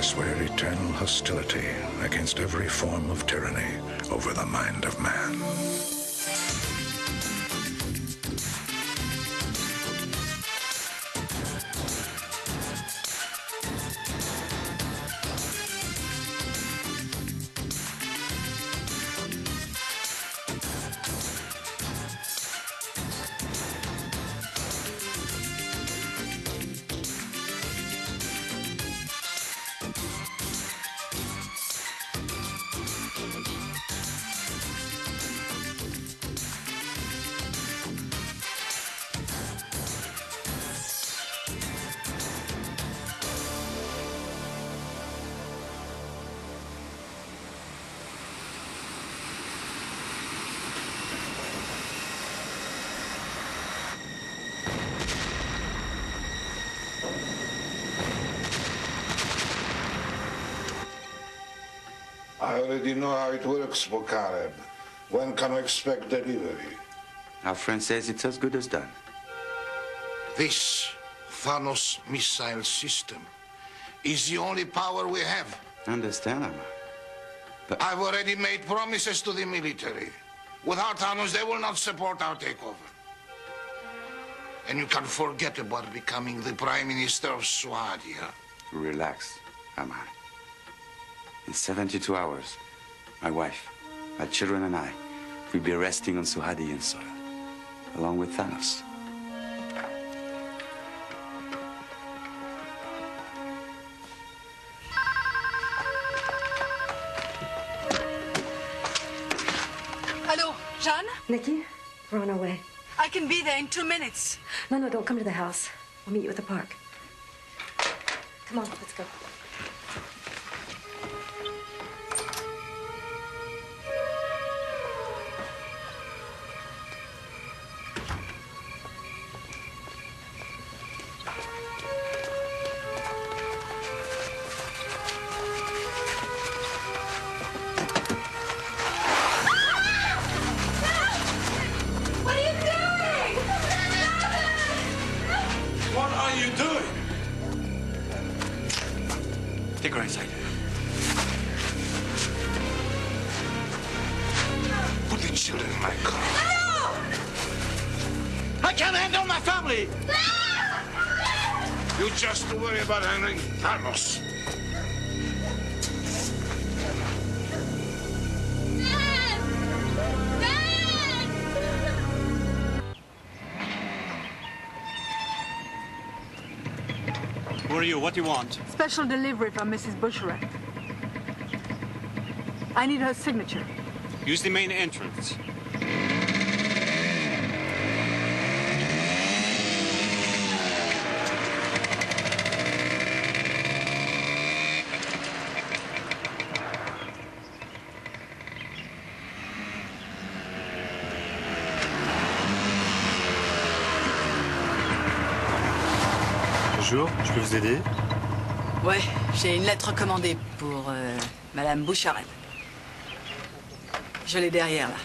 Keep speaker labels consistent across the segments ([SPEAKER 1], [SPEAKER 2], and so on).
[SPEAKER 1] I swear eternal hostility against every form of tyranny over the mind of man.
[SPEAKER 2] I already know how it works, Bokareb. When can we expect delivery?
[SPEAKER 3] Our friend says it's as good as done.
[SPEAKER 2] This Thanos missile system is the only power we have.
[SPEAKER 3] I understand, but
[SPEAKER 2] I've already made promises to the military. Without Thanos, they will not support our takeover. And you can forget about becoming the Prime Minister of Swadia.
[SPEAKER 3] Relax, Amar. In 72 hours, my wife, my children, and I will be resting on Suhadian soil, along with Thanos.
[SPEAKER 4] Hello, Jeanne?
[SPEAKER 5] Nikki, we're on our way.
[SPEAKER 4] I can be there in 2 minutes.
[SPEAKER 5] No, don't come to the house. I'll meet you at the park. Come on, let's go.
[SPEAKER 3] Take her inside.
[SPEAKER 2] Put the children in my car.
[SPEAKER 4] No!
[SPEAKER 3] I can't handle my family!
[SPEAKER 2] You just worry about handling Thanos.
[SPEAKER 6] Who are you? What do you want?
[SPEAKER 4] Special delivery from Mrs. Bushra. I need her signature.
[SPEAKER 6] Use the main entrance.
[SPEAKER 7] Bonjour, je peux vous aider?
[SPEAKER 4] Ouais, j'ai une lettre commandée pour Madame Boucharel. Je l'ai derrière, là.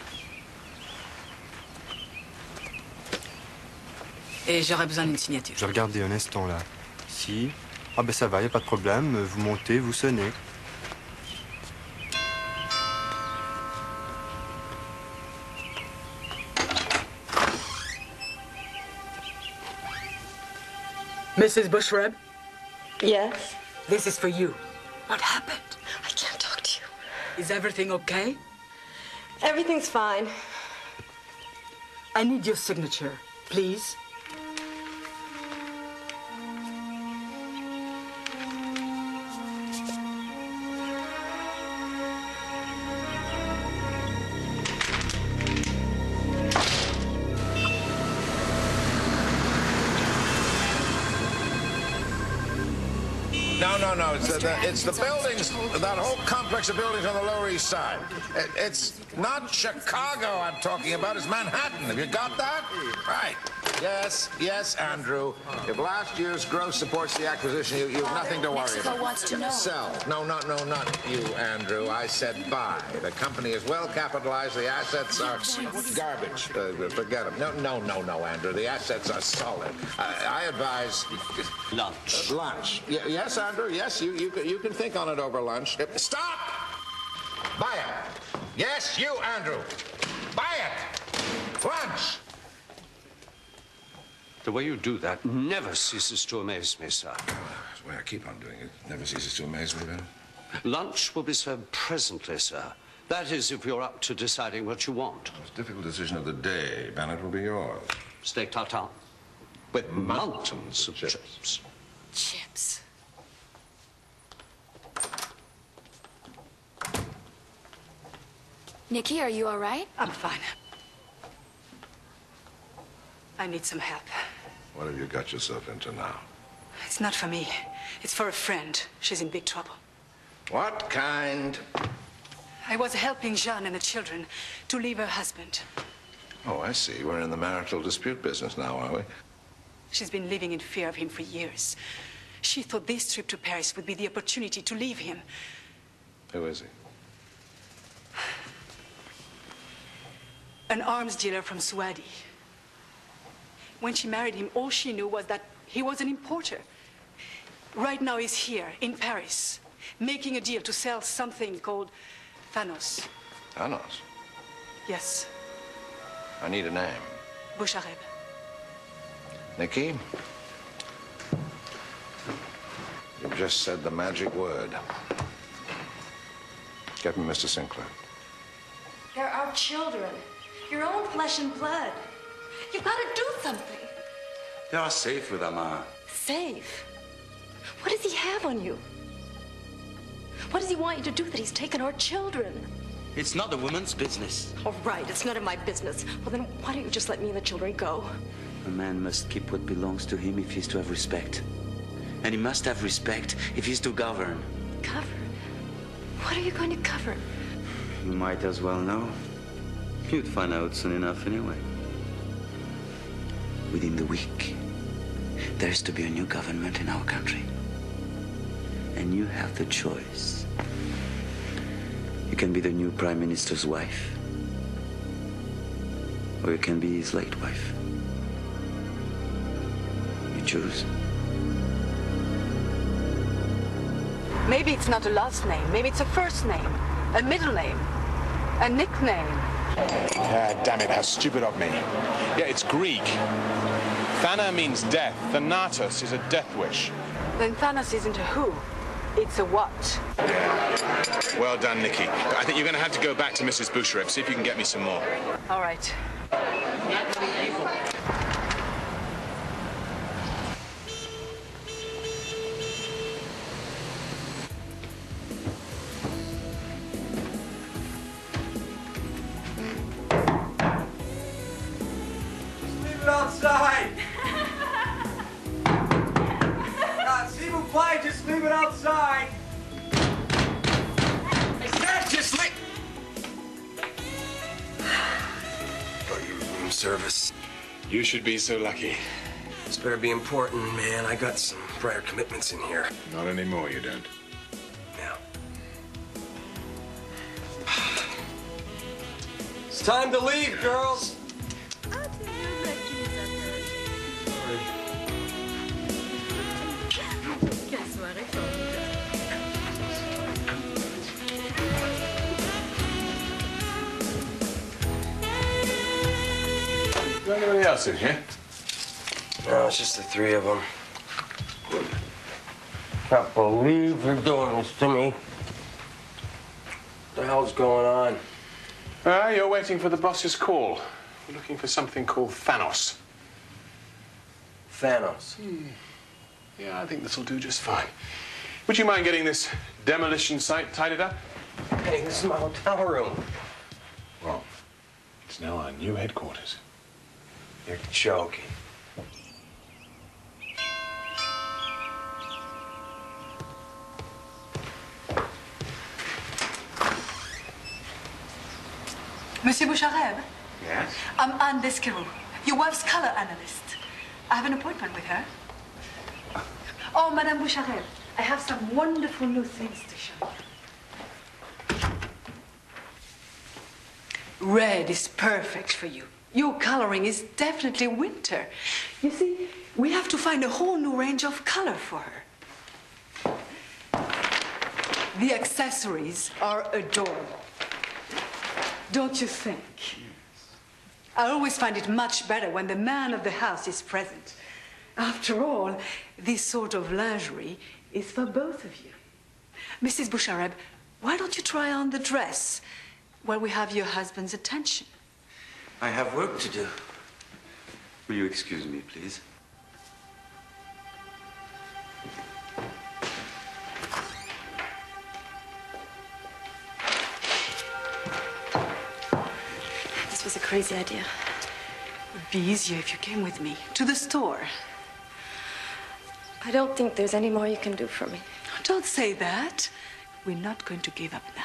[SPEAKER 4] Et j'aurais besoin d'une signature.
[SPEAKER 7] Je vais regarder un instant, là. Si. Ah ben ça va, y a pas de problème. Vous montez, vous sonnez.
[SPEAKER 4] Mrs. Bushreb?
[SPEAKER 5] Yes?
[SPEAKER 4] This is for you. What happened?
[SPEAKER 5] I can't talk to you.
[SPEAKER 4] Is everything okay?
[SPEAKER 5] Everything's fine.
[SPEAKER 4] I need your signature, please.
[SPEAKER 2] No. It's the buildings, that whole complex of buildings on the Lower East Side. It's Not Chicago I'm talking about, it's Manhattan. Have you got that? Right. Yes, Andrew. If last year's gross supports the acquisition, you have nothing to worry
[SPEAKER 4] Mexico
[SPEAKER 2] about.
[SPEAKER 4] wants to know.
[SPEAKER 2] Sell. No, not you, Andrew. I said buy. The company is well capitalized. The assets are garbage. Forget them. No, Andrew. The assets are solid. I advise...
[SPEAKER 8] Lunch.
[SPEAKER 2] Lunch. Yes, Andrew. Yes, you can think on it over lunch. Stop! Buy it. Yes, you, Andrew. Buy it. Lunch.
[SPEAKER 8] The way you do that never ceases to amaze me, sir.
[SPEAKER 2] That's the way I keep on doing it. Never ceases to amaze me, Ben.
[SPEAKER 8] Lunch will be served presently, sir. That is, if you're up to deciding what you want.
[SPEAKER 2] The most difficult decision of the day, Bennett, will be yours.
[SPEAKER 8] Steak tartare with mountains of chips.
[SPEAKER 4] Chips.
[SPEAKER 5] Nikki, are you all right?
[SPEAKER 4] I'm fine. I need some help.
[SPEAKER 2] What have you got yourself into now?
[SPEAKER 4] It's not for me. It's for a friend. She's in big trouble.
[SPEAKER 2] What kind?
[SPEAKER 4] I was helping Jeanne and the children to leave her husband.
[SPEAKER 2] Oh, I see. We're in the marital dispute business now, are we?
[SPEAKER 4] She's been living in fear of him for years. She thought this trip to Paris would be the opportunity to leave him.
[SPEAKER 2] Who is he?
[SPEAKER 4] An arms dealer from Suadi. When she married him, all she knew was that he was an importer. Right now he's here, in Paris, making a deal to sell something called Thanos.
[SPEAKER 2] Thanos?
[SPEAKER 4] Yes,
[SPEAKER 2] I need a name.
[SPEAKER 4] Bouchareb.
[SPEAKER 2] Nikki? You've just said the magic word. Get me Mr. Sinclair.
[SPEAKER 5] They're our children. Your own flesh and blood. You've got to do something.
[SPEAKER 3] They are safe with Amar.
[SPEAKER 5] Safe? What does he have on you? What does he want you to do that he's taken our children?
[SPEAKER 3] It's not the woman's business.
[SPEAKER 5] All right, it's none of my business. Well, then why don't you just let me and the children go?
[SPEAKER 3] A man must keep what belongs to him if he's to have respect. And he must have respect if he's to govern.
[SPEAKER 5] Govern? What are you going to govern?
[SPEAKER 3] You might as well know. You'd find out soon enough anyway. Within the week, there is to be a new government in our country. And you have the choice. You can be the new Prime Minister's wife. Or you can be his late wife. You choose.
[SPEAKER 4] Maybe it's not a last name. Maybe it's a first name, a middle name, a nickname.
[SPEAKER 9] Ah, damn it, how stupid of me. Yeah, it's Greek. Thana means death. Thanatos is a death wish.
[SPEAKER 4] Then Thanos isn't a who, it's a what.
[SPEAKER 9] Yeah. Well done, Nikki. I think you're going to have to go back to Mrs. Bouchareb, see if you can get me some more.
[SPEAKER 4] All right.
[SPEAKER 10] Outside! S'il vous plaît, just leave it outside! I said just leave...
[SPEAKER 11] Oh, your room service.
[SPEAKER 9] You should be so lucky.
[SPEAKER 11] This better be important, man. I got some prior commitments in here.
[SPEAKER 9] Not anymore, you don't.
[SPEAKER 11] Now.
[SPEAKER 10] It's time to leave, girls!
[SPEAKER 9] Is there anybody else in here?
[SPEAKER 11] No, it's just the three of them. Can't believe you're doing this to me. What the hell's going on?
[SPEAKER 9] You're waiting for the boss's call. We're looking for something called Thanos.
[SPEAKER 11] Thanos?
[SPEAKER 9] Yeah, I think this'll do just fine. Would you mind getting this demolition site tidied up?
[SPEAKER 11] Hey, this is my hotel room.
[SPEAKER 9] Wrong. It's now our new headquarters.
[SPEAKER 11] You're joking.
[SPEAKER 4] Monsieur Bouchareb?
[SPEAKER 3] Yes?
[SPEAKER 4] I'm Anne Desquerou, your wife's color analyst. I have an appointment with her. Oh, Madame Bouchareb, I have some wonderful new things to show you. Red is perfect for you. Your coloring is definitely winter. You see, we have to find a whole new range of color for her. The accessories are adorable. Don't you think? I always find it much better when the man of the house is present. After all, this sort of lingerie is for both of you. Mrs. Bouchareb, why don't you try on the dress while we have your husband's attention?
[SPEAKER 3] I have work to do. Will you excuse me, please?
[SPEAKER 5] This was a crazy idea.
[SPEAKER 4] It would be easier if you came with me to the store.
[SPEAKER 5] I don't think there's any more you can do for me.
[SPEAKER 4] Don't say that. We're not going to give up now.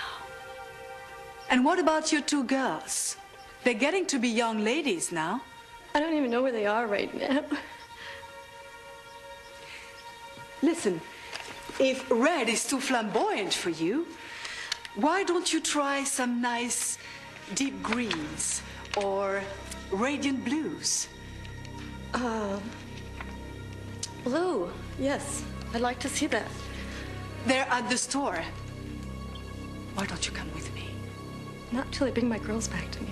[SPEAKER 4] And what about your two girls? They're getting to be young ladies now.
[SPEAKER 5] I don't even know where they are right now.
[SPEAKER 4] Listen, if red is too flamboyant for you, why don't you try some nice deep greens or radiant blues?
[SPEAKER 5] Blue, yes. I'd like to see that.
[SPEAKER 4] They're at the store. Why don't you come with me?
[SPEAKER 5] Not till they bring my girls back to me.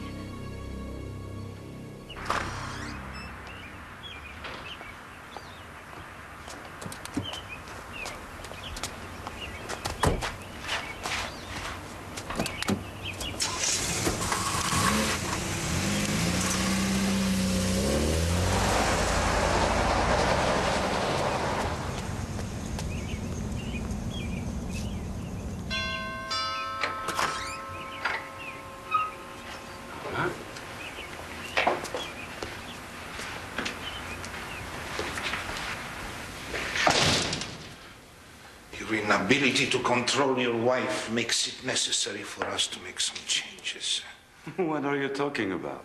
[SPEAKER 12] Your inability to control your wife makes it necessary for us to make some changes.
[SPEAKER 3] What are you talking about?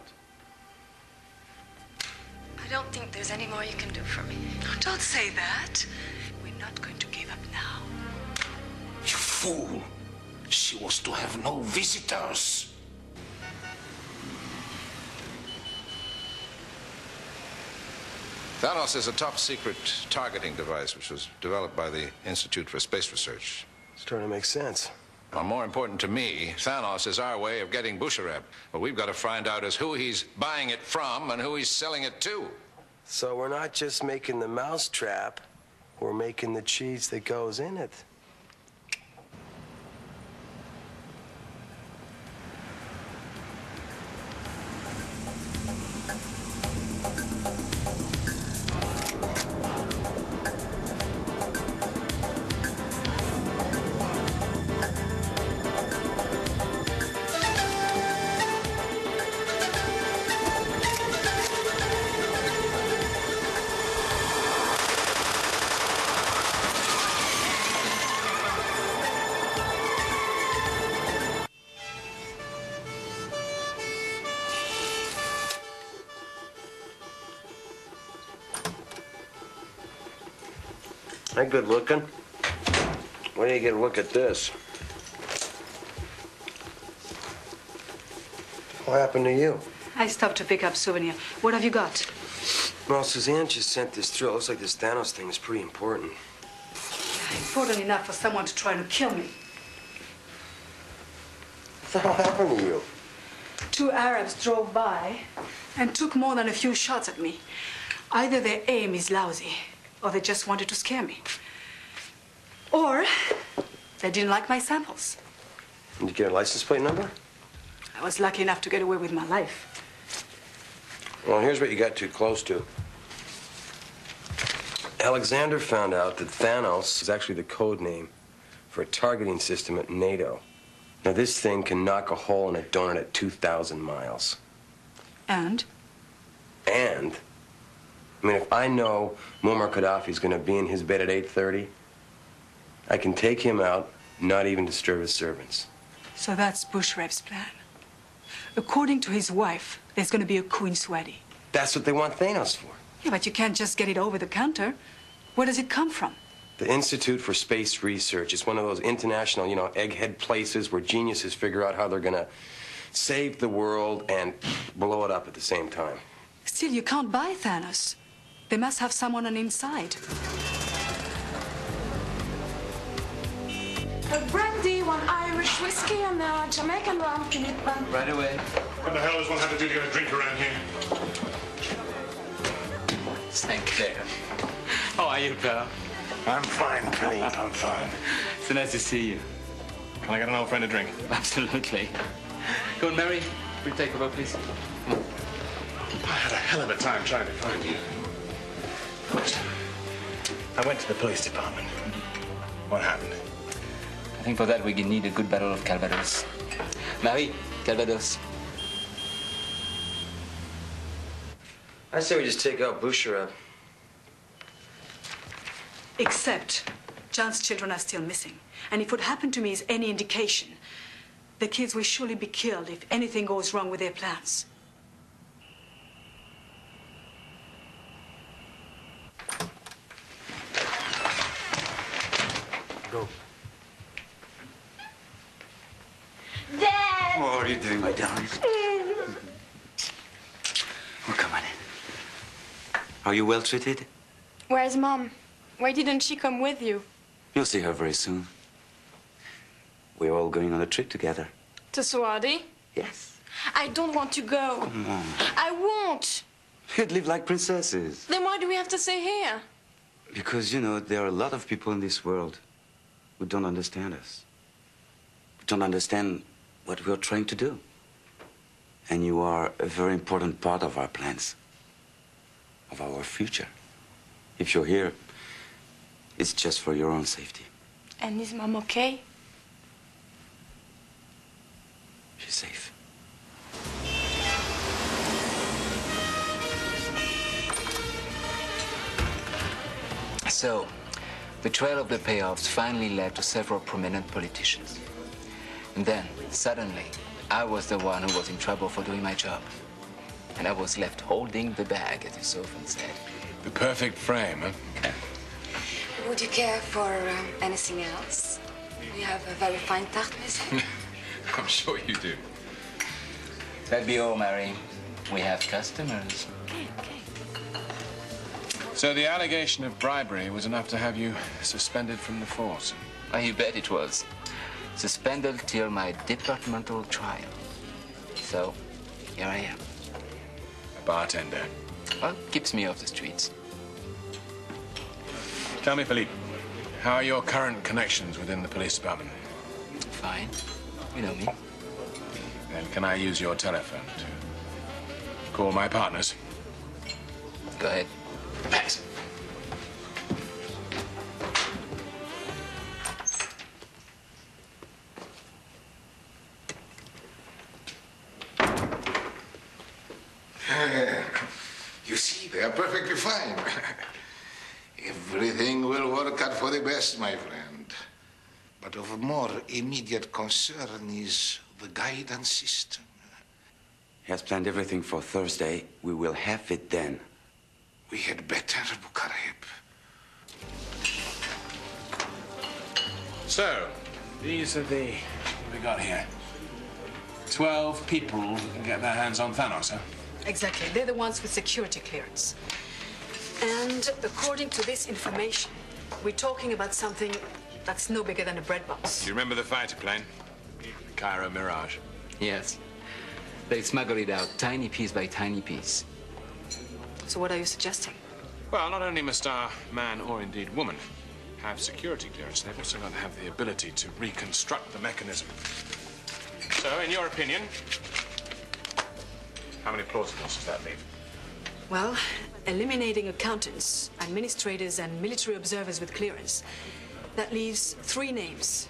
[SPEAKER 5] I don't think there's any more you can do for me.
[SPEAKER 4] Don't say that. We're not going to give up now.
[SPEAKER 12] You fool! She was to have no visitors.
[SPEAKER 2] Thanos is a top-secret targeting device which was developed by the Institute for Space Research.
[SPEAKER 11] It's starting to make sense.
[SPEAKER 2] Well, more important to me, Thanos is our way of getting Bouchareb. What we've got to find out is who he's buying it from and who he's selling it to.
[SPEAKER 11] So we're not just making the mousetrap, we're making the cheese that goes in it. Ain't good looking. Why do you get a look at this? What happened to you?
[SPEAKER 4] I stopped to pick up souvenir. What have you got?
[SPEAKER 11] Well, Suzanne just sent this through. It looks like this Thanos thing is pretty important.
[SPEAKER 4] Important enough for someone to try to kill me.
[SPEAKER 11] What the hell happened to you?
[SPEAKER 4] Two Arabs drove by and took more than a few shots at me. Either their aim is lousy, or they just wanted to scare me. Or they didn't like my samples.
[SPEAKER 11] Did you get a license plate number?
[SPEAKER 4] I was lucky enough to get away with my life.
[SPEAKER 11] Well, here's what you got too close to. Alexander found out that Thanos is actually the code name for a targeting system at NATO. Now, this thing can knock a hole in a donut at 2,000 miles.
[SPEAKER 4] And?
[SPEAKER 11] And? I mean, if I know Muammar Gaddafi's gonna be in his bed at 8:30, I can take him out, not even disturb his servants.
[SPEAKER 4] So that's Bouchareb's plan. According to his wife, there's going to be a coup in Swadi.
[SPEAKER 11] That's what they want Thanos for.
[SPEAKER 4] Yeah, but you can't just get it over the counter. Where does it come from?
[SPEAKER 11] The Institute for Space Research. It's one of those international, egghead places where geniuses figure out how they're gonna save the world and blow it up at the same time.
[SPEAKER 4] Still, you can't buy Thanos. They must have someone on the inside.
[SPEAKER 13] A brandy, one Irish whiskey, and a Jamaican rum, Philippe.
[SPEAKER 11] Right away.
[SPEAKER 9] What the hell does one have to do to get a drink around here?
[SPEAKER 14] Thank you. How are you, pal?
[SPEAKER 9] I'm fine, Philippe. I'm fine.
[SPEAKER 14] So nice to see you.
[SPEAKER 9] Can I get an old friend a drink?
[SPEAKER 14] Absolutely. Go on, Mary. Will you take over, please?
[SPEAKER 9] I had a hell of a time trying to find you. First, I went to the police department. What happened?
[SPEAKER 14] I think for that we need a good bottle of Calvados. Marie, Calvados.
[SPEAKER 11] I say we just take out Boucher.
[SPEAKER 4] Except John's children are still missing. And if what happened to me is any indication, the kids will surely be killed if anything goes wrong with their plans.
[SPEAKER 3] Go.
[SPEAKER 13] Dad!
[SPEAKER 3] What are you doing, my darling? Oh, come on in. Are you well treated?
[SPEAKER 13] Where's Mom? Why didn't she come with you?
[SPEAKER 3] You'll see her very soon. We're all going on a trip together.
[SPEAKER 13] To Swadi?
[SPEAKER 3] Yes.
[SPEAKER 13] I don't want to go.
[SPEAKER 3] Come on.
[SPEAKER 13] I won't.
[SPEAKER 3] You'd live like princesses.
[SPEAKER 13] Then why do we have to stay here?
[SPEAKER 3] Because, there are a lot of people in this world who don't understand us. Who don't understand what we're trying to do. And you are a very important part of our plans, of our future. If you're here, it's just for your own safety.
[SPEAKER 13] And is Mom okay?
[SPEAKER 3] She's safe.
[SPEAKER 14] So, the trail of the payoffs finally led to several prominent politicians. And then, suddenly, I was the one who was in trouble for doing my job. And I was left holding the bag, as you so often said.
[SPEAKER 9] The perfect frame, huh?
[SPEAKER 5] Would you care for anything else? We have a very fine tarte maison.
[SPEAKER 11] I'm sure you do.
[SPEAKER 14] That'd be all, Mary. We have customers.
[SPEAKER 5] Okay.
[SPEAKER 9] So the allegation of bribery was enough to have you suspended from the force?
[SPEAKER 14] Oh, you bet it was. Suspended till my departmental trial. So, here I am.
[SPEAKER 9] A bartender.
[SPEAKER 14] Well, keeps me off the streets.
[SPEAKER 9] Tell me, Philippe, how are your current connections within the police department?
[SPEAKER 14] Fine. You know me.
[SPEAKER 9] Then can I use your telephone to call my partners?
[SPEAKER 14] Go ahead.
[SPEAKER 9] Thanks.
[SPEAKER 12] You see, they are perfectly fine. Everything will work out for the best, my friend. But of more immediate concern is the guidance system.
[SPEAKER 3] He has planned everything for Thursday. We will have it then.
[SPEAKER 12] We had better, Bukareb.
[SPEAKER 9] So, these are what we got here. 12 people who can get their hands on Thanos, huh?
[SPEAKER 4] Exactly. They're the ones with security clearance. And according to this information, we're talking about something that's no bigger than a bread box.
[SPEAKER 9] Do you remember the fighter plane? Cairo Mirage.
[SPEAKER 14] Yes. They smuggle it out tiny piece by tiny piece.
[SPEAKER 4] So what are you suggesting?
[SPEAKER 9] Well, not only must our man, or indeed woman, have security clearance, they've also got to have the ability to reconstruct the mechanism. So, in your opinion, how many plausibles does that leave?
[SPEAKER 4] Well, eliminating accountants, administrators, and military observers with clearance, that leaves 3 names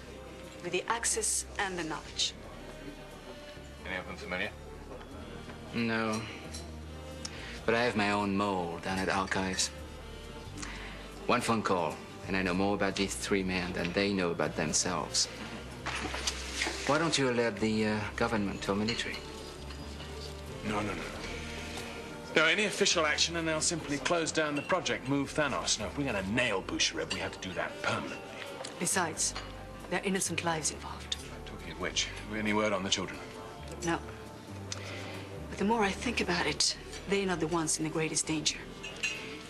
[SPEAKER 4] with the access and the knowledge.
[SPEAKER 9] Any of them familiar?
[SPEAKER 14] No. But I have my own mole down at Archives. One phone call, and I know more about these 3 men than they know about themselves. Why don't you alert the government or military?
[SPEAKER 9] No. No, any official action and they'll simply close down the project, move Thanos. No, if we're going to nail Boucherev, we have to do that permanently.
[SPEAKER 4] Besides, there are innocent lives involved.
[SPEAKER 9] Talking of which, have we any word on the children?
[SPEAKER 4] No. But the more I think about it, they're not the ones in the greatest danger.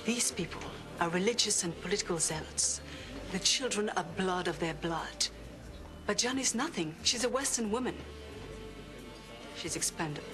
[SPEAKER 4] These people are religious and political zealots. The children are blood of their blood. But Jan is nothing. She's a Western woman. She's expendable.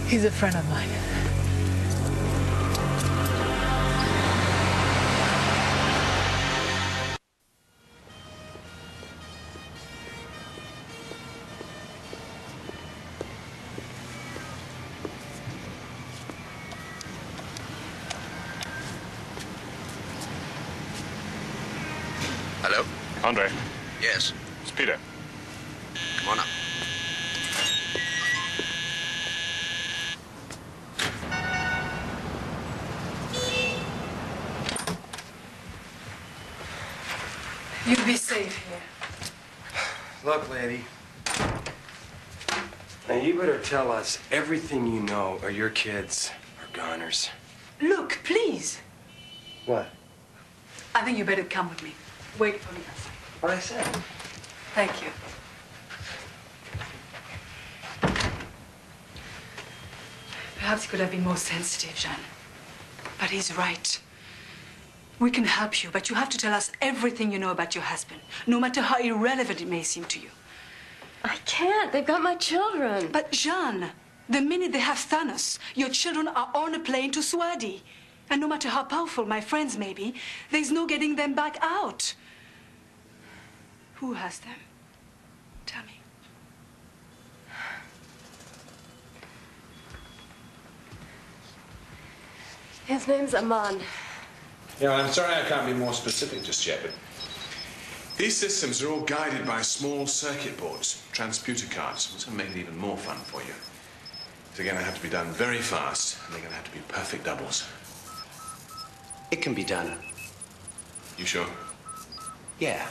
[SPEAKER 4] He's a friend of mine.
[SPEAKER 2] Hello?
[SPEAKER 9] Andre.
[SPEAKER 2] Yes.
[SPEAKER 9] It's Peter.
[SPEAKER 2] Come on up.
[SPEAKER 4] You'll be safe here.
[SPEAKER 11] Look, lady. Now, you better tell us everything you know, or your kids are goners.
[SPEAKER 4] Look, please.
[SPEAKER 11] What?
[SPEAKER 4] I think you better come with me. Wait for me outside.
[SPEAKER 11] What I said.
[SPEAKER 4] Thank you. Perhaps he could have been more sensitive, Jeanne. But he's right. We can help you, but you have to tell us everything you know about your husband, no matter how irrelevant it may seem to you.
[SPEAKER 5] I can't. They've got my children.
[SPEAKER 4] But, Jeanne, the minute they have Thanos, your children are on a plane to Swadi. And no matter how powerful my friends may be, there's no getting them back out. Who has them? Tell me.
[SPEAKER 5] His name's Aman.
[SPEAKER 9] Yeah, I'm sorry I can't be more specific just yet, but these systems are all guided by small circuit boards, transputer cards. It's going to make it even more fun for you. They're going to have to be done very fast, and they're going to have to be perfect doubles.
[SPEAKER 8] It can be done.
[SPEAKER 9] You sure?
[SPEAKER 8] Yeah.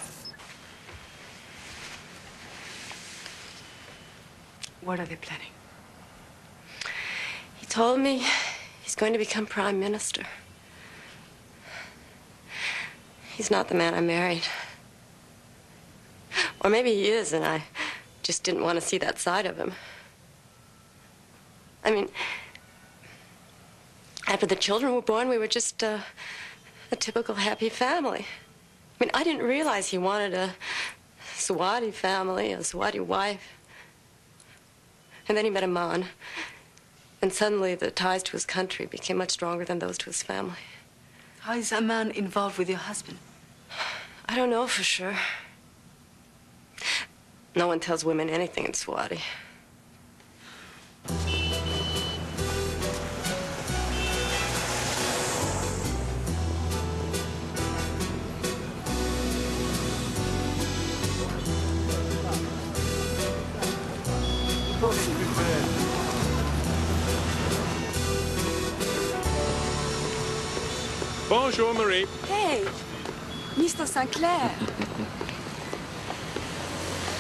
[SPEAKER 4] What are they planning?
[SPEAKER 5] He told me he's going to become prime minister. He's not the man I married. Or maybe he is, and I just didn't want to see that side of him. I mean, after the children were born, we were just a typical happy family. I mean, I didn't realize he wanted a Swati family, a Swati wife. And then he met Aman. And suddenly the ties to his country became much stronger than those to his family.
[SPEAKER 4] How is Aman involved with your husband?
[SPEAKER 5] I don't know for sure. No one tells women anything in Swati.
[SPEAKER 9] Bonjour, Marie.
[SPEAKER 13] Hey, Mr. Sinclair.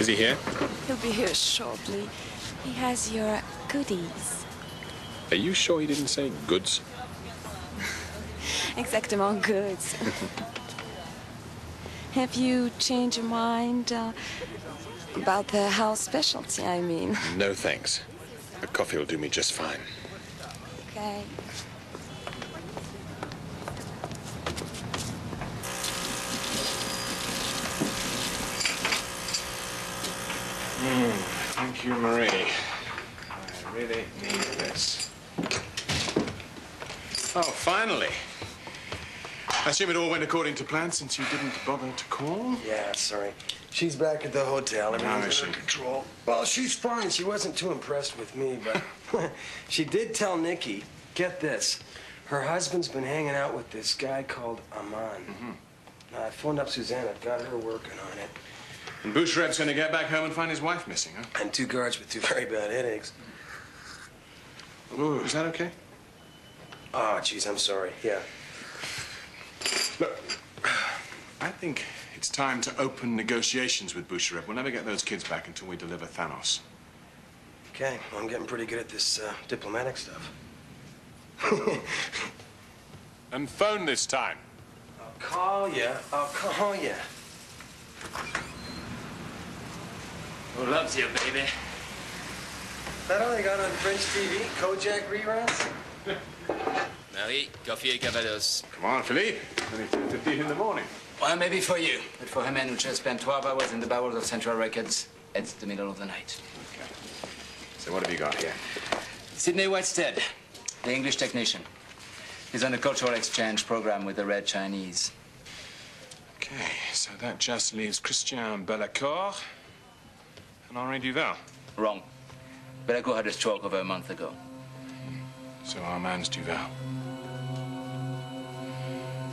[SPEAKER 9] Is he here?
[SPEAKER 13] He'll be here shortly. He has your goodies.
[SPEAKER 9] Are you sure he didn't say goods?
[SPEAKER 13] Exactement, goods. Have you changed your mind about the house specialty, I mean?
[SPEAKER 9] No, thanks. A coffee will do me just fine.
[SPEAKER 13] Okay.
[SPEAKER 9] Thank you, Marie. I really need this. Oh, finally. I assume it all went according to plan since you didn't bother to call?
[SPEAKER 15] Yeah, sorry. She's back at the hotel.
[SPEAKER 9] How is she?
[SPEAKER 15] Under control. Well, she's fine. She wasn't too impressed with me, but she did tell Nikki, get this, her husband's been hanging out with this guy called Aman. Now, I phoned up Susanna, got her working on it.
[SPEAKER 9] And Bouchereb's going to get back home and find his wife missing, huh?
[SPEAKER 15] And 2 guards with 2 very bad headaches.
[SPEAKER 9] Is that okay?
[SPEAKER 15] Oh, geez, I'm sorry. Yeah.
[SPEAKER 9] Look, I think it's time to open negotiations with Bouchereb. We'll never get those kids back until we deliver Thanos.
[SPEAKER 15] Okay, well, I'm getting pretty good at this diplomatic stuff.
[SPEAKER 9] And phone this time.
[SPEAKER 15] I'll call you. I'll call you.
[SPEAKER 14] Who loves you, baby?
[SPEAKER 15] That all they got on French TV? Kojak reruns?
[SPEAKER 14] Marie, coffee et Calvados.
[SPEAKER 9] Come on, Philippe. Only 10:15 in the morning.
[SPEAKER 14] Well, maybe for you, but for a man who just spent 12 hours in the bowels of Central Records, it's the middle of the night.
[SPEAKER 9] Okay. So what have you got here?
[SPEAKER 14] Sidney Whitestead, the English technician. He's on a cultural exchange program with the Red Chinese.
[SPEAKER 9] Okay, so that just leaves Christian Bellacourt and Henri Duval.
[SPEAKER 14] Wrong. Bellacourt had a stroke over a month ago.
[SPEAKER 9] So our man's Duval.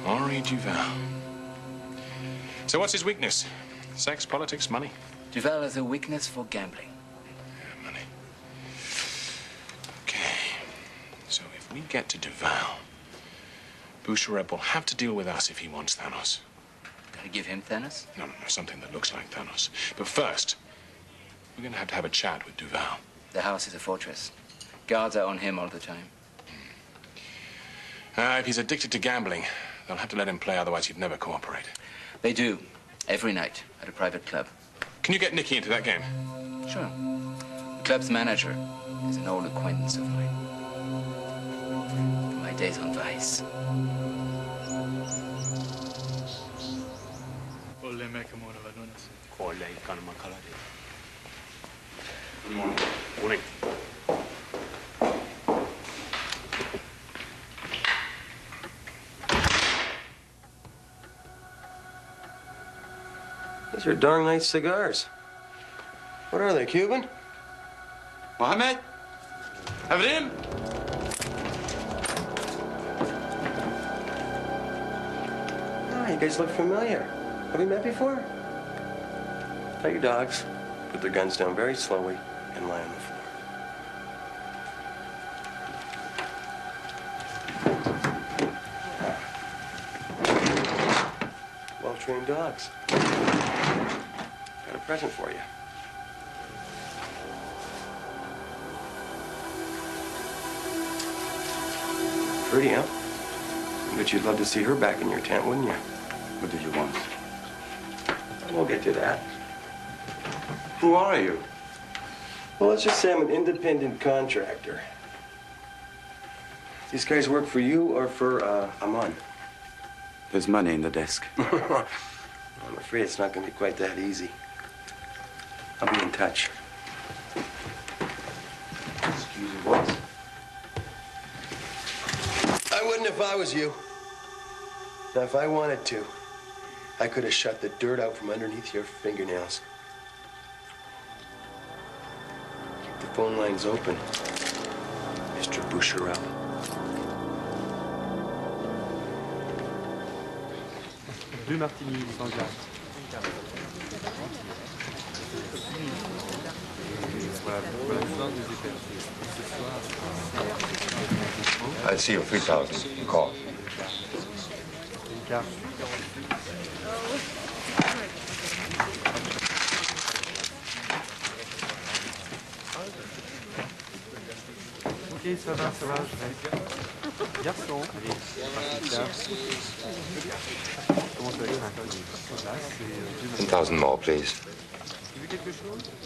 [SPEAKER 9] Henri Duval. So what's his weakness? Sex, politics, money?
[SPEAKER 14] Duval has a weakness for gambling.
[SPEAKER 9] Yeah, money. Okay. So if we get to Duval, Bouchereb will have to deal with us if he wants Thanos.
[SPEAKER 14] Gotta give him Thanos?
[SPEAKER 9] No, something that looks like Thanos. But first, we're going to have a chat with Duval.
[SPEAKER 14] The house is a fortress. Guards are on him all the time.
[SPEAKER 9] If he's addicted to gambling, they'll have to let him play, otherwise he'd never cooperate.
[SPEAKER 14] They do, every night, at a private club.
[SPEAKER 9] Can you get Nikki into that game?
[SPEAKER 14] Sure. The club's manager is an old acquaintance of mine. From my days on Vice.
[SPEAKER 6] Good morning. Morning.
[SPEAKER 15] These are darn nice cigars. What are they, Cuban?
[SPEAKER 11] Mohammed? Have it in?
[SPEAKER 15] Oh, you guys look familiar. Have we met before? Tell your dogs, put their guns down very slowly and lie on the floor. Well-trained dogs. Got a present for you. Pretty, huh? But you'd love to see her back in your tent, wouldn't you?
[SPEAKER 3] What do you want?
[SPEAKER 15] We'll get to that.
[SPEAKER 11] Who are you?
[SPEAKER 15] Well, let's just say I'm an independent contractor. These guys work for you or for Aman?
[SPEAKER 3] There's money in the desk.
[SPEAKER 15] I'm afraid it's not going to be quite that easy. I'll be in touch.
[SPEAKER 3] Excuse me, what?
[SPEAKER 15] I wouldn't if I was you. Now, if I wanted to, I could have shut the dirt out from underneath your fingernails. Keep the phone lines open, Mr. Bouchereb.
[SPEAKER 7] Deux martinis sans glace. Voilà fin des épercés. Ce soir,
[SPEAKER 16] I see you 3,000. Call.
[SPEAKER 7] une carte. Ok, ça va, je vais. Garçon, allez, comment ça va?
[SPEAKER 16] 10,000 more, please.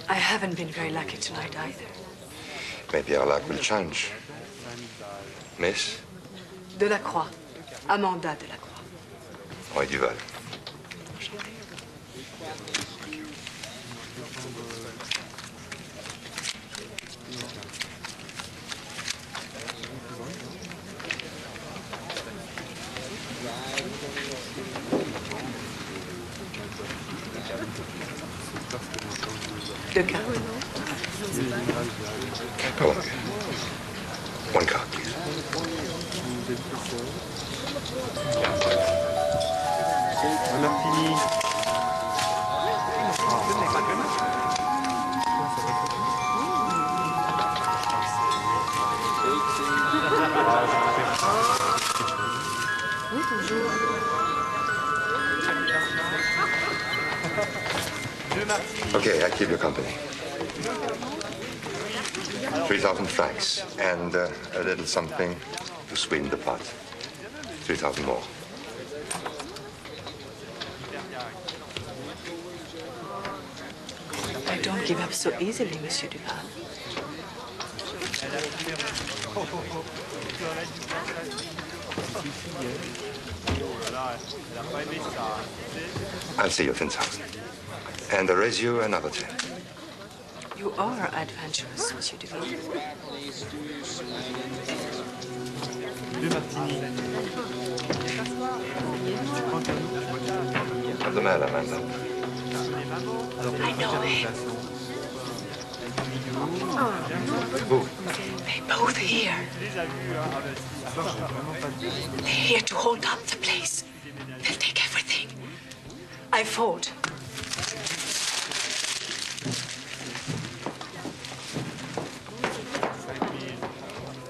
[SPEAKER 4] I haven't been very lucky tonight either.
[SPEAKER 16] Maybe our luck will change. Miss?
[SPEAKER 4] Delacroix. Amanda Delacroix.
[SPEAKER 16] Roy Duval.
[SPEAKER 4] Deux cartes.
[SPEAKER 16] Oh, okay. One card, please.
[SPEAKER 7] On a fini.
[SPEAKER 4] Oui, toujours.
[SPEAKER 16] Okay, I keep your company. 3,000 francs and a little something to sweeten the pot. 3,000 more.
[SPEAKER 4] I don't give up so easily, Monsieur Duval.
[SPEAKER 16] I'll see you 10,000. And I'll raise you another 10.
[SPEAKER 4] You are adventurous, Monsieur Duval.
[SPEAKER 16] What's the matter, Amanda?
[SPEAKER 4] I know him.
[SPEAKER 16] Who?
[SPEAKER 4] They're both here. They're here to hold up the place. They'll take everything. I fought.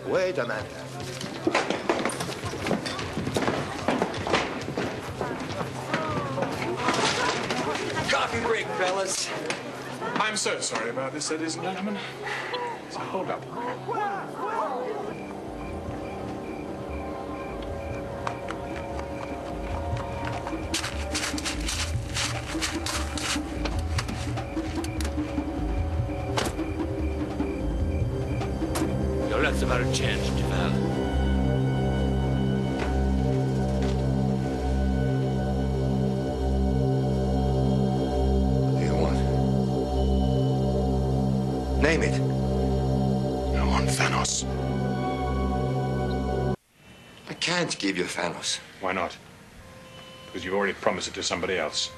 [SPEAKER 16] Wait, Amanda.
[SPEAKER 15] Coffee break, fellas.
[SPEAKER 9] I'm so sorry about this, ladies and gentlemen. So hold up.
[SPEAKER 17] Your luck's about to change, Duval.
[SPEAKER 16] Name it.
[SPEAKER 9] I want Thanos.
[SPEAKER 16] I can't give you Thanos.
[SPEAKER 9] Why not? Because you've already promised it to somebody else.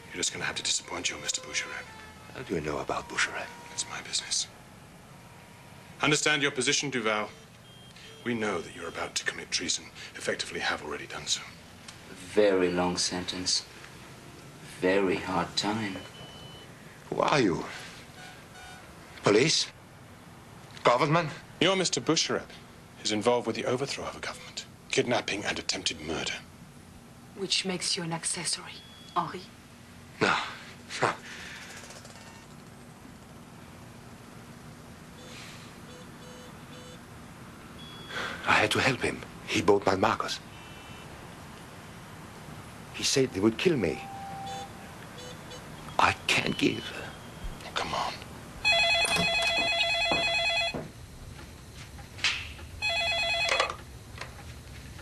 [SPEAKER 9] You're just going to have to disappoint you, Mr. Boucheret.
[SPEAKER 16] How do you know about Boucheret?
[SPEAKER 9] It's my business. Understand your position, Duval. We know that you're about to commit treason. Effectively have already done so.
[SPEAKER 14] Very long sentence. Very hard time.
[SPEAKER 16] Who are you? Police? Government?
[SPEAKER 9] Your Mr. Boucheret is involved with the overthrow of a government, kidnapping and attempted murder.
[SPEAKER 4] Which makes you an accessory, Henri?
[SPEAKER 16] No. No. I had to help him. He bought my markers. He said they would kill me. I can't give.
[SPEAKER 9] Come on.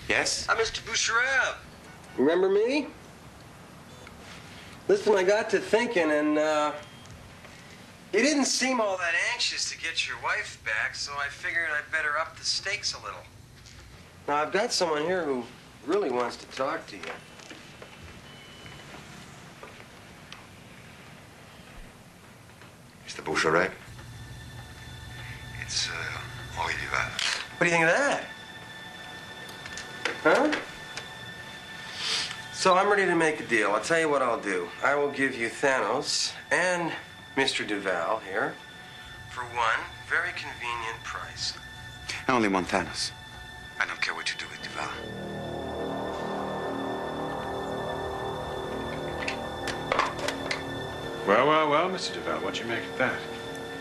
[SPEAKER 16] Yes?
[SPEAKER 15] I'm Mr. Boucheret. Remember me? Listen, I got to thinking, and you didn't seem all that anxious to get your wife back, so I figured I'd better up the stakes a little. Now, I've got someone here who really wants to talk to you.
[SPEAKER 16] Mr. Boucheret? It's Henri Duval.
[SPEAKER 15] What do you think of that? Huh? So I'm ready to make a deal. I'll tell you what I'll do. I will give you Thanos and Mr. Duval here for one very convenient price.
[SPEAKER 3] I only want Thanos. I don't care what you do with Duval.
[SPEAKER 9] Well, well, well, Mr. Duval, what do you make of that?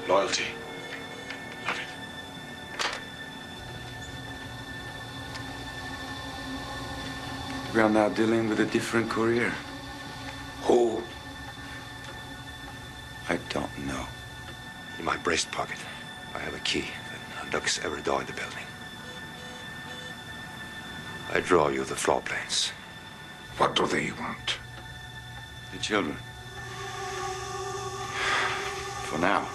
[SPEAKER 9] Loyalty. Love it.
[SPEAKER 3] We are now dealing with a different courier.
[SPEAKER 16] Who?
[SPEAKER 3] I don't know.
[SPEAKER 16] In my breast pocket, I have a key. looks every door in the building. I draw you the floor plans.
[SPEAKER 12] What do they want?
[SPEAKER 3] The children. For now.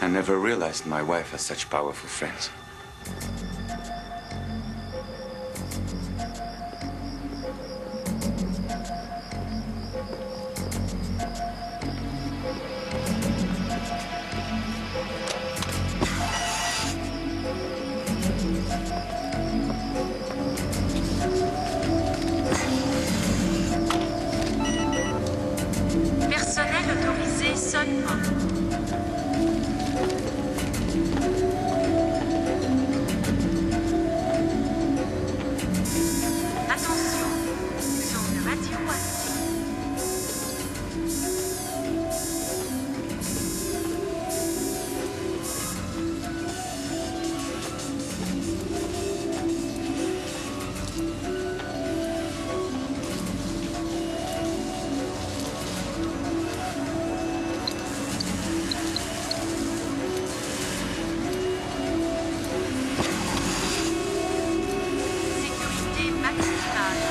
[SPEAKER 3] I never realized my wife has such powerful friends.
[SPEAKER 18] Personnel autorisé seulement. Attention, zone radioactive. Sécurité maximale.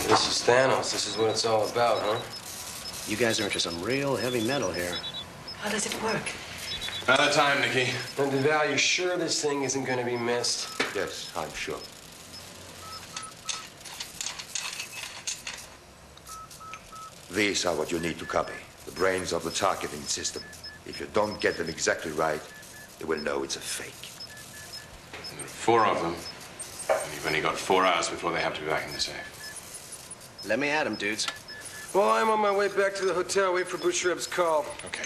[SPEAKER 15] This is Thanos. This is what it's all about, huh?
[SPEAKER 19] You guys are into some real heavy metal here.
[SPEAKER 4] How does it work?
[SPEAKER 9] Another time, Nikki.
[SPEAKER 15] And Val, you sure this thing isn't going to be missed?
[SPEAKER 16] Yes, I'm sure. These are what you need to copy. The brains of the targeting system. If you don't get them exactly right, you will know it's a fake.
[SPEAKER 9] There are 4 of them. And you've only got 4 hours before they have to be back in the safe.
[SPEAKER 19] Let me at him, dudes.
[SPEAKER 15] Well, I'm on my way back to the hotel. Wait for Bushrev's call.
[SPEAKER 9] Okay.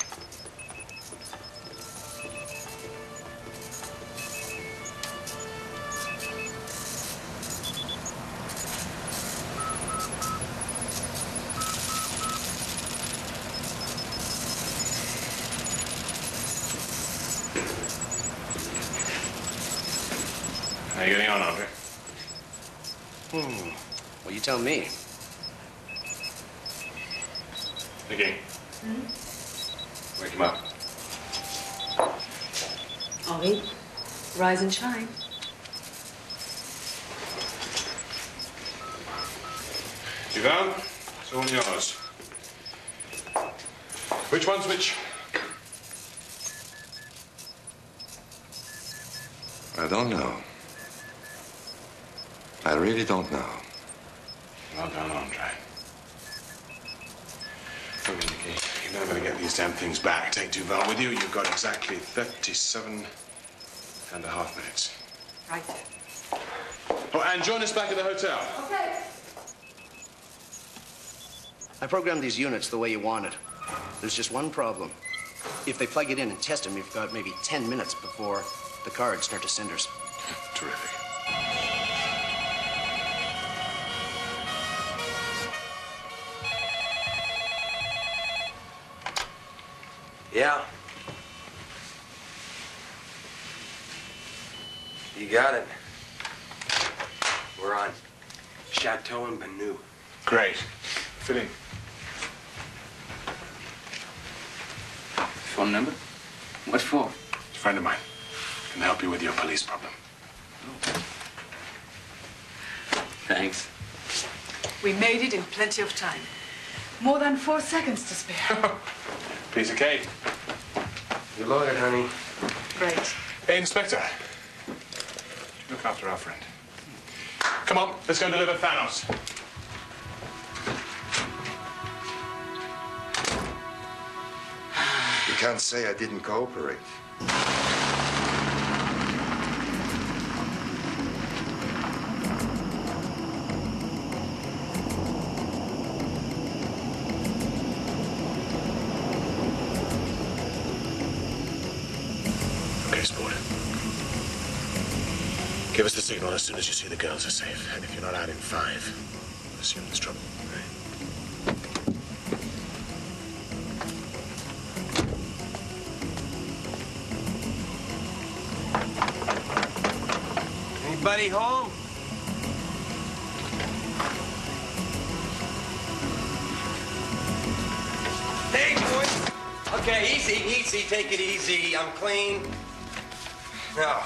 [SPEAKER 9] How are you getting on, Andre?
[SPEAKER 19] Well, you tell me.
[SPEAKER 9] Nikki. Wake him up.
[SPEAKER 4] Henri, rise and shine.
[SPEAKER 9] Ivan, it's all yours. Which one's which?
[SPEAKER 16] I don't know. I really don't know.
[SPEAKER 9] Well done, Andre. Look, Nikki, you're never going to get these damn things back. Take Duval with you. You've got exactly 37 and a half minutes.
[SPEAKER 4] Right.
[SPEAKER 9] Oh, and join us back at the hotel.
[SPEAKER 4] Okay.
[SPEAKER 19] I programmed these units the way you wanted. There's just one problem. If they plug it in and test them, you've got maybe 10 minutes before the cards turn to cinders.
[SPEAKER 9] Terrific.
[SPEAKER 15] Yeah. You got it. We're on Chateau and Banu.
[SPEAKER 9] Great. Fit in.
[SPEAKER 3] Phone number? What for?
[SPEAKER 9] A friend of mine. Can help you with your police problem.
[SPEAKER 3] Thanks.
[SPEAKER 4] We made it in plenty of time. More than 4 seconds to spare.
[SPEAKER 9] Piece of cake.
[SPEAKER 15] You loaded, honey.
[SPEAKER 4] Great.
[SPEAKER 9] Hey, Inspector. Look after our friend. Come on, let's go deliver Thanos.
[SPEAKER 16] You can't say I didn't cooperate.
[SPEAKER 9] Okay, Sport. Give us the signal as soon as you see the girls are safe. And if you're not out in 5, assume there's trouble.
[SPEAKER 15] Anybody home? Hey, boys. Okay, easy, take it easy. I'm clean. Now,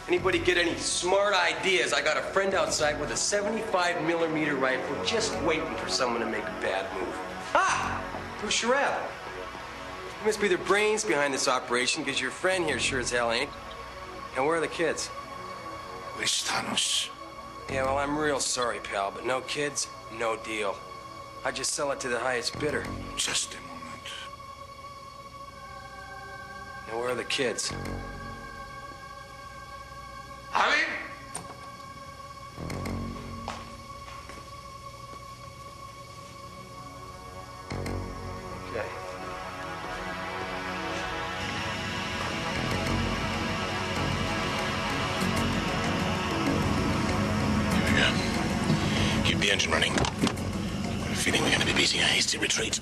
[SPEAKER 15] anybody get any smart ideas? I got a friend outside with a 75mm rifle just waiting for someone to make a bad move. Ah! Who's Sharab? You must be the brains behind this operation, because your friend here sure as hell ain't. And where are the kids?
[SPEAKER 12] Where's Thanos?
[SPEAKER 15] Yeah, well, I'm real sorry, pal, but no kids, no deal. I just sell it to the highest bidder.
[SPEAKER 12] Just a moment.
[SPEAKER 15] And where are the kids?
[SPEAKER 12] Javi?
[SPEAKER 15] Okay.
[SPEAKER 9] Here we go. Keep the engine running. I've got a feeling we're going to be beating a hasty retreat.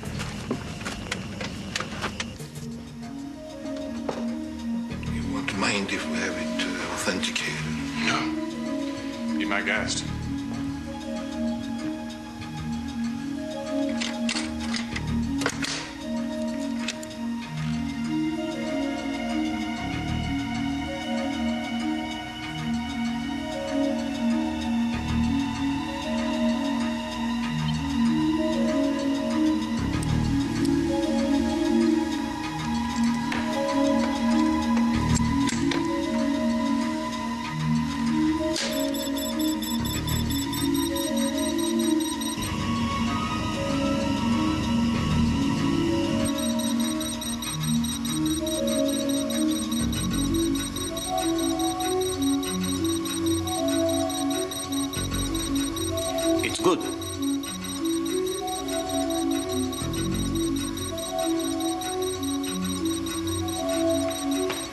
[SPEAKER 12] You won't mind if we have it authenticated?
[SPEAKER 9] No. Be my guest.
[SPEAKER 3] It's good.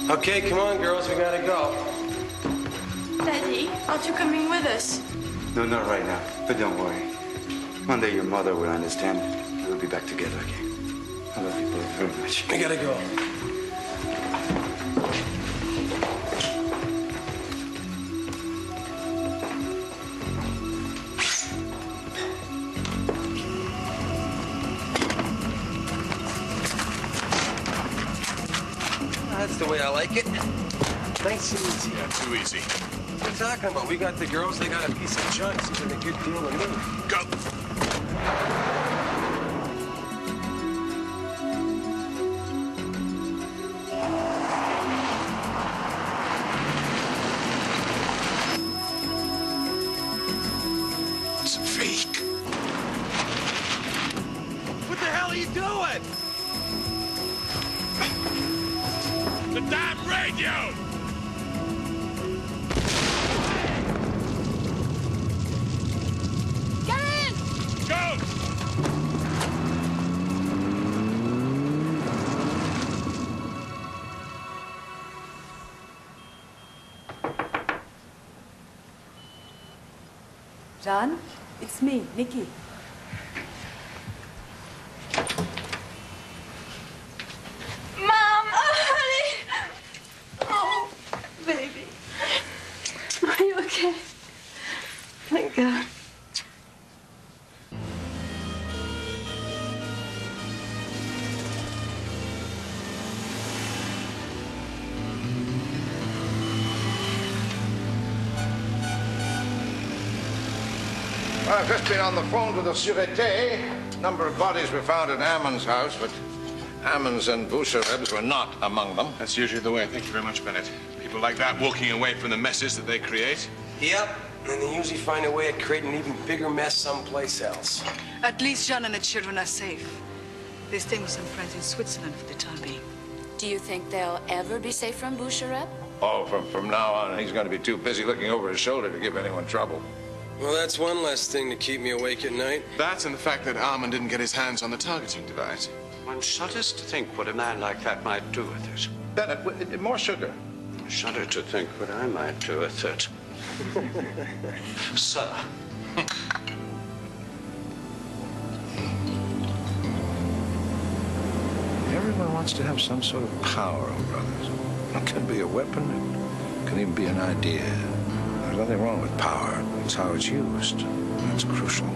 [SPEAKER 15] Okay, come on, girls, we gotta go.
[SPEAKER 5] Daddy, aren't you coming with us?
[SPEAKER 3] No, not right now. But don't worry. One day your mother will understand. We'll be back together again. I love you both very much.
[SPEAKER 15] We gotta go. That's the way I like it. Nice and easy.
[SPEAKER 9] Yeah, too easy.
[SPEAKER 15] What are you talking about? We got the girls, they got a piece of junk. Seems like a good deal to me.
[SPEAKER 9] Go.
[SPEAKER 12] It's fake.
[SPEAKER 17] What the hell are you doing? The damn radio!
[SPEAKER 18] Get in!
[SPEAKER 17] Go!
[SPEAKER 20] John, it's me, Nikki.
[SPEAKER 5] Mom! Oh, honey! Oh, baby. Are you okay? Thank God.
[SPEAKER 2] I've just been on the phone to the Sûreté. A number of bodies were found at Ammon's house, but Ammon's and Bouchereb's were not among them.
[SPEAKER 9] That's usually the way. Thank you very much, Bennett. People like that walking away from the messes that they create.
[SPEAKER 15] Yep, and they usually find a way of creating an even bigger mess someplace else.
[SPEAKER 4] At least Jean and the children are safe. They're staying with some friends in Switzerland for the time being.
[SPEAKER 13] Do you think they'll ever be safe from Bouchereb?
[SPEAKER 2] Oh, from now on, he's going to be too busy looking over his shoulder to give anyone trouble.
[SPEAKER 15] Well, that's one less thing to keep me awake at night.
[SPEAKER 9] That and the fact that Armand didn't get his hands on the targeting device.
[SPEAKER 8] One shudders to think what a man like that might do with it.
[SPEAKER 2] Bennett, more sugar.
[SPEAKER 8] I shudder to think what I might do with it. Sir.
[SPEAKER 2] Everyone wants to have some sort of power over others. It can be a weapon, it can even be an idea. There's nothing wrong with power. It's how it's used. That's crucial.